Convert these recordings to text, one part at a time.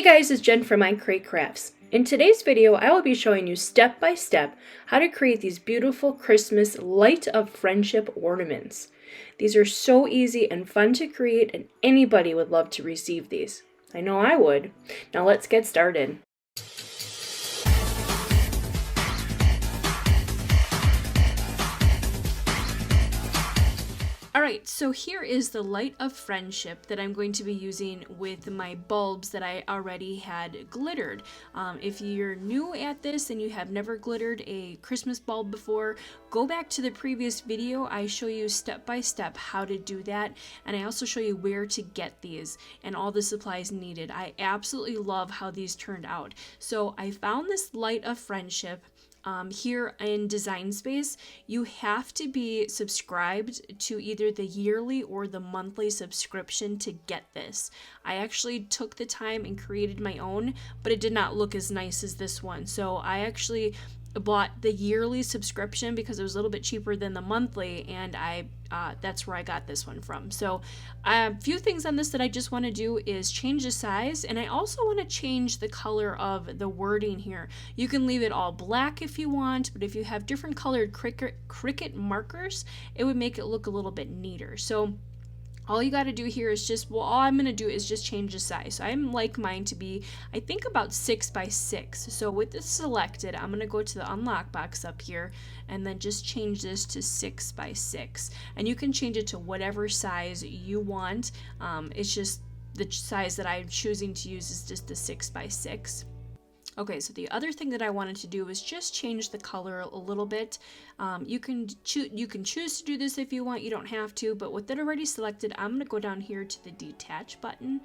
guys, it's Jen from My Crate Crafts. In today's video, I will be showing you step by step how to create these beautiful Christmas light of friendship ornaments. These are so easy and fun to create, and anybody would love to receive these. I know I would. Now let's get started. Alright, so here is the light of friendship that I'm going to be using with my bulbs that I already had glittered. If you're new at this and you have never glittered a Christmas bulb before, go back to the previous video. I show you step by step how to do that, and I also show you where to get these and all the supplies needed. I absolutely love how these turned out. So I found this light of friendship here in Design Space. You have to be subscribed to either the yearly or the monthly subscription to get this. I actually took the time and created my own, but it did not look as nice as this one. So I actually bought the yearly subscription because it was a little bit cheaper than the monthly, and that's where I got this one from. So a few things on this that I just want to do is change the size, and I also want to change the color of the wording here. You can leave it all black if you want, but if you have different colored Cricut markers, it would make it look a little bit neater. So all you got to do here is just, all I'm going to do is just change the size. So I like mine to be, I think, about 6 by 6. So with this selected, I'm going to go to the unlock box up here and then just change this to 6 by 6. And you can change it to whatever size you want. It's just the size that I'm choosing to use is just the 6 by 6. Okay, so the other thing that I wanted to do was just change the color a little bit. You can choose to do this if you want. You don't have to, but with that already selected, I'm going to go down here to the detach button,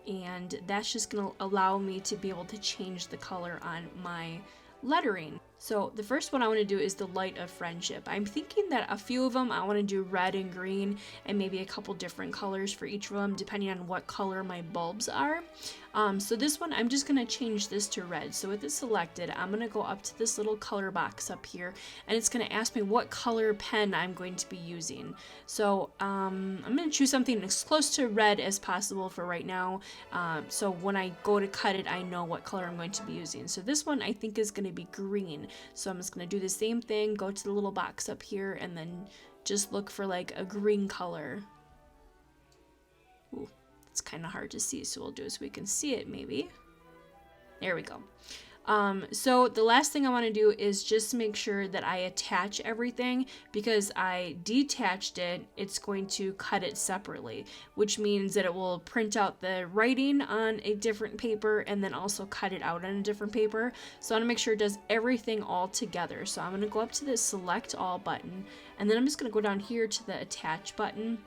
and that's just going to allow me to be able to change the color on my lettering. So the first one I want to do is the light of friendship. I'm thinking that a few of them I want to do red and green and maybe a couple different colors for each of them depending on what color my bulbs are. So this one I'm just going to change this to red. So with this selected, I'm going to go up to this little color box up here, and it's going to ask me what color pen I'm going to be using. So I'm going to choose something as close to red as possible for right now. So when I go to cut it, I know what color I'm going to be using. So this one I think is going to be green. So I'm just going to do the same thing, go to the little box up here, and then just look for like a green color. Ooh, it's kind of hard to see, so we'll do it so we can see it maybe. There we go. So the last thing I want to do is just make sure that I attach everything, because I detached it, it's going to cut it separately, which means that it will print out the writing on a different paper and then also cut it out on a different paper. So I want to make sure it does everything all together. So I'm going to go up to the select all button, and then I'm just going to go down here to the attach button.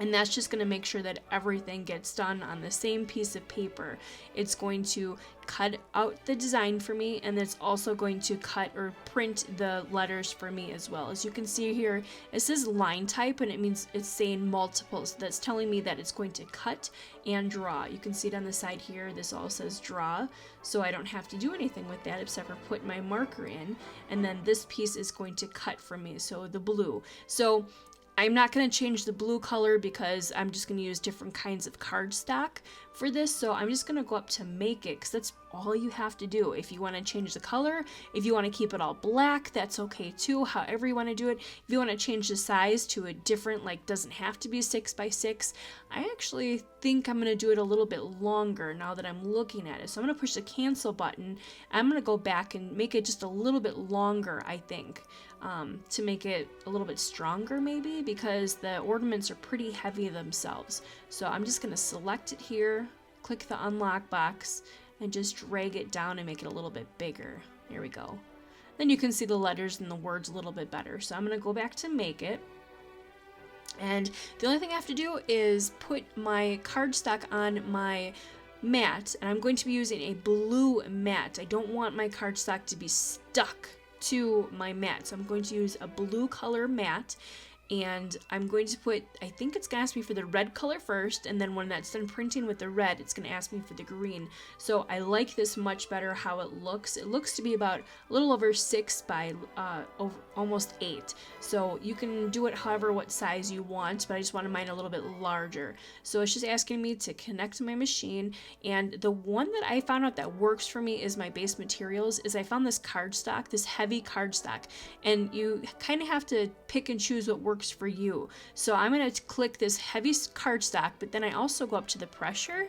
And that's just going to make sure that everything gets done on the same piece of paper. It's going to cut out the design for me, and it's also going to cut or print the letters for me as well. As you can see here, it says line type, and it means it's saying multiples. So that's telling me that it's going to cut and draw. You can see it on the side here. This all says draw, so I don't have to do anything with that except for put my marker in. And then this piece is going to cut for me, so the blue. So I'm not going to change the blue color because I'm just going to use different kinds of cardstock for this. So I'm just going to go up to make it, because that's all you have to do. If you want to change the color, if you want to keep it all black, that's okay too, however you want to do it. If you want to change the size to a different, like doesn't have to be 6 by 6, I actually think I'm going to do it a little bit longer now that I'm looking at it. So I'm going to push the cancel button. I'm going to go back and make it just a little bit longer, I think, to make it a little bit stronger maybe, because the ornaments are pretty heavy themselves. So I'm just going to select it here, click the unlock box, and just drag it down and make it a little bit bigger. There we go. Then you can see the letters and the words a little bit better. So I'm going to go back to make it. And the only thing I have to do is put my cardstock on my mat, and I'm going to be using a blue mat. I don't want my cardstock to be stuck to my mat, so I'm going to use a blue color mat, and I'm going to put, I think it's going to ask me for the red color first, and then when that's done printing with the red, it's going to ask me for the green. So I like this much better how it looks. It looks to be about a little over 6 by almost 8. So you can do it however what size you want, but I just wanted mine a little bit larger. So it's just asking me to connect to my machine, and the one that I found out that works for me is my base materials. Is I found this cardstock, this heavy cardstock, and you kind of have to pick and choose what works for you. So I'm going to click this heavy cardstock, but then I also go up to the pressure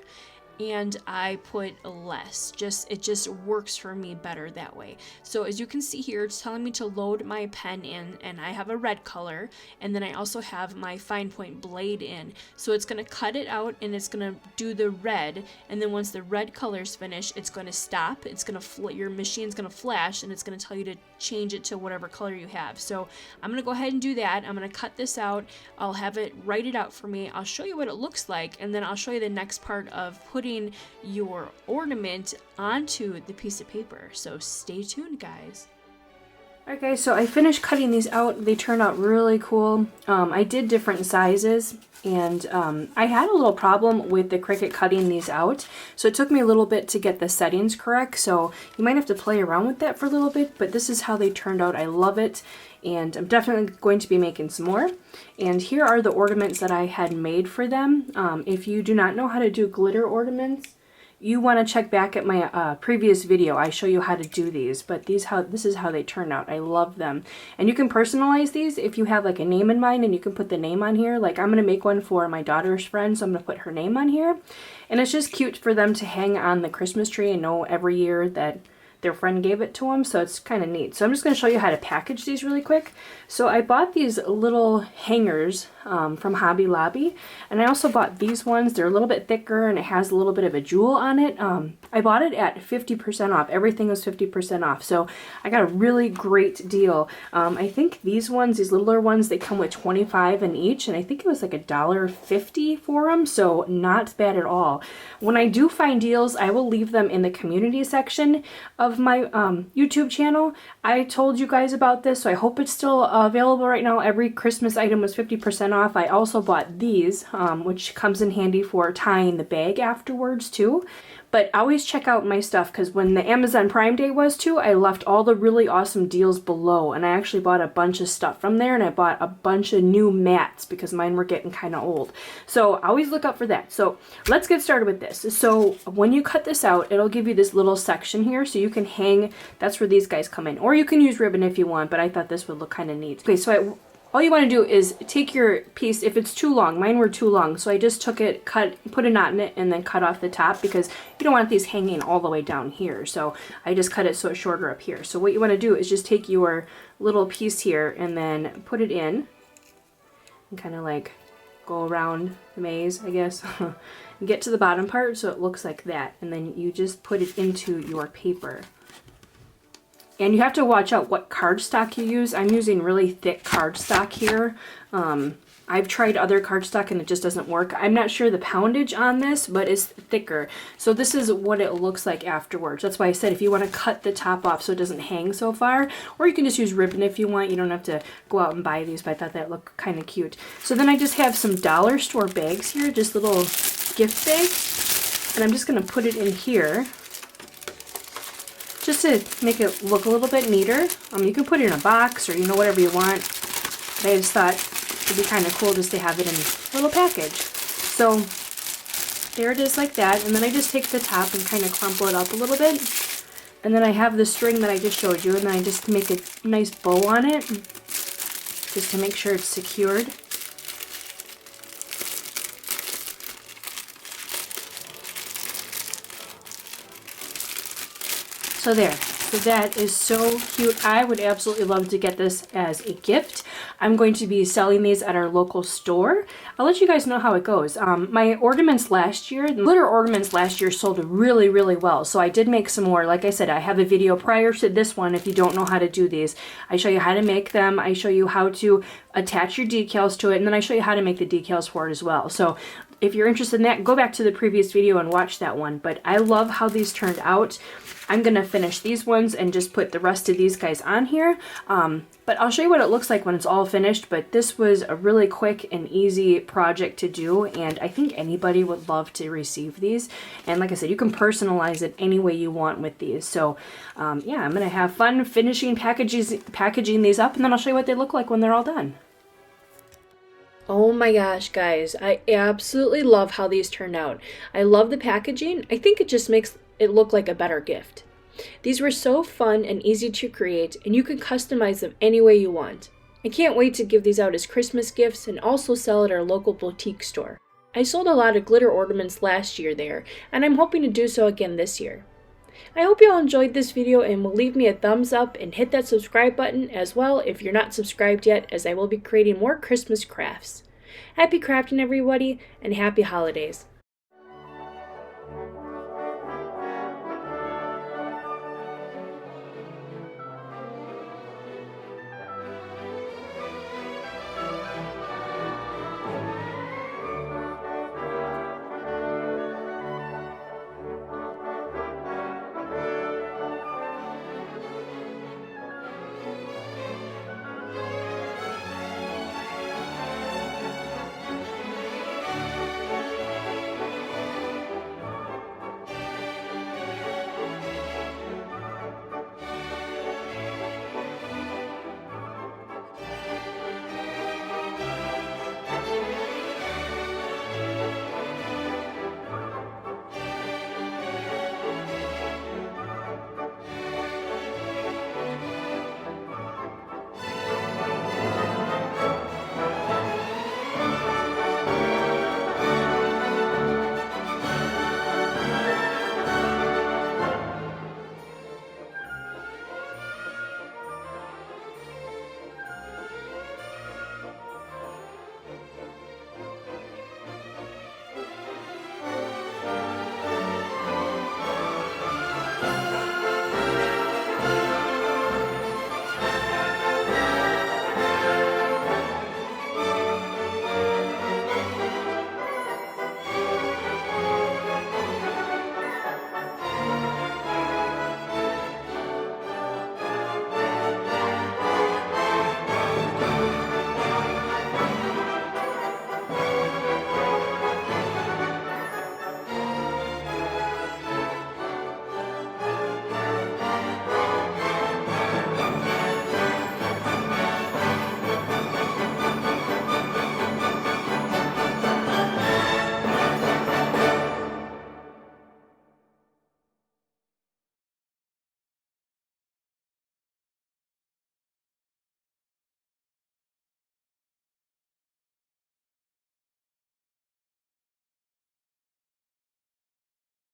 and I put less. It just works for me better that way. So as you can see here, it's telling me to load my pen in, and I have a red color, and then I also have my fine point blade in. So it's going to cut it out and it's going to do the red, and then once the red color is finished, it's going to stop. It's going to your machine's going to flash, and it's going to tell you to change it to whatever color you have. So I'm going to go ahead and do that. I'm going to cut this out. I'll have it write it out for me. I'll show you what it looks like, and then I'll show you the next part of putting your ornament onto the piece of paper. So stay tuned, guys. Okay, so I finished cutting these out. They turned out really cool. I did different sizes, and I had a little problem with the Cricut cutting these out, so it took me a little bit to get the settings correct, so you might have to play around with that for a little bit, but this is how they turned out. I love it, and I'm definitely going to be making some more. And here are the ornaments that I had made for them. If you do not know how to do glitter ornaments, you want to check back at my previous video. I show you how to do these, but this is how they turn out. I love them. And you can personalize these if you have like a name in mind, and you can put the name on here. Like I'm going to make one for my daughter's friend, so I'm going to put her name on here. And it's just cute for them to hang on the Christmas tree and know every year that their friend gave it to them, so it's kind of neat. So I'm just going to show you how to package these really quick. So I bought these little hangers from Hobby Lobby, and I also bought these ones. They're a little bit thicker, and it has a little bit of a jewel on it. I bought it at 50% off. Everything was 50% off, so I got a really great deal. I think these ones, these littler ones, they come with 25 in each, and I think it was like $1.50 for them, so not bad at all. When I do find deals, I will leave them in the community section of my YouTube channel. I told you guys about this, so I hope it's still available right now. Every Christmas item was 50% off. I also bought these, which comes in handy for tying the bag afterwards too. But always check out my stuff, because when the Amazon Prime Day was too, I left all the really awesome deals below, and I actually bought a bunch of stuff from there, and I bought a bunch of new mats because mine were getting kind of old. So always look out for that. So let's get started with this. So when you cut this out, it'll give you this little section here, so you can hang. That's where these guys come in, or you can use ribbon if you want, but I thought this would look kind of neat. Okay, so all you want to do is take your piece, if it's too long, mine were too long, so I just took it, put a knot in it, and then cut off the top, because you don't want these hanging all the way down here. So I just cut it so it's shorter up here. So what you want to do is just take your little piece here and then put it in and kind of like go around the maze, I guess. And get to the bottom part so it looks like that, and then you just put it into your paper. And you have to watch out what cardstock you use. I'm using really thick cardstock here. I've tried other cardstock and it just doesn't work. I'm not sure the poundage on this, but it's thicker. So this is what it looks like afterwards. That's why I said if you want to cut the top off so it doesn't hang so far, or you can just use ribbon if you want. You don't have to go out and buy these, but I thought that looked kind of cute. So then I just have some dollar store bags here, just little gift bags. And I'm just going to put it in here, just to make it look a little bit neater. You can put it in a box, or whatever you want. But I just thought it'd be kind of cool just to have it in a little package. So there it is like that, and then I just take the top and kind of crumple it up a little bit. And then I have the string that I just showed you, and then I just make a nice bow on it, just to make sure it's secured. So there. So that is so cute. I would absolutely love to get this as a gift. I'm going to be selling these at our local store. I'll let you guys know how it goes. My ornaments last year, the glitter ornaments last year sold really, really well. So I did make some more. Like I said, I have a video prior to this one. If you don't know how to do these, I show you how to make them. I show you how to attach your decals to it, and then I show you how to make the decals for it as well. So if you're interested in that, go back to the previous video and watch that one. But I love how these turned out. I'm going to finish these ones and just put the rest of these guys on here. But I'll show you what it looks like when it's all finished. But this was a really quick and easy project to do, and I think anybody would love to receive these. And like I said, you can personalize it any way you want with these. So yeah, I'm going to have fun finishing packaging these up, and then I'll show you what they look like when they're all done. Oh my gosh, guys, I absolutely love how these turned out. I love the packaging. I think it just makes it look like a better gift. These were so fun and easy to create, and you can customize them any way you want. I can't wait to give these out as Christmas gifts and also sell at our local boutique store. I sold a lot of glitter ornaments last year there, and I'm hoping to do so again this year. I hope you all enjoyed this video and will leave me a thumbs up and hit that subscribe button as well if you're not subscribed yet, as I will be creating more Christmas crafts. Happy crafting, everybody, and happy holidays.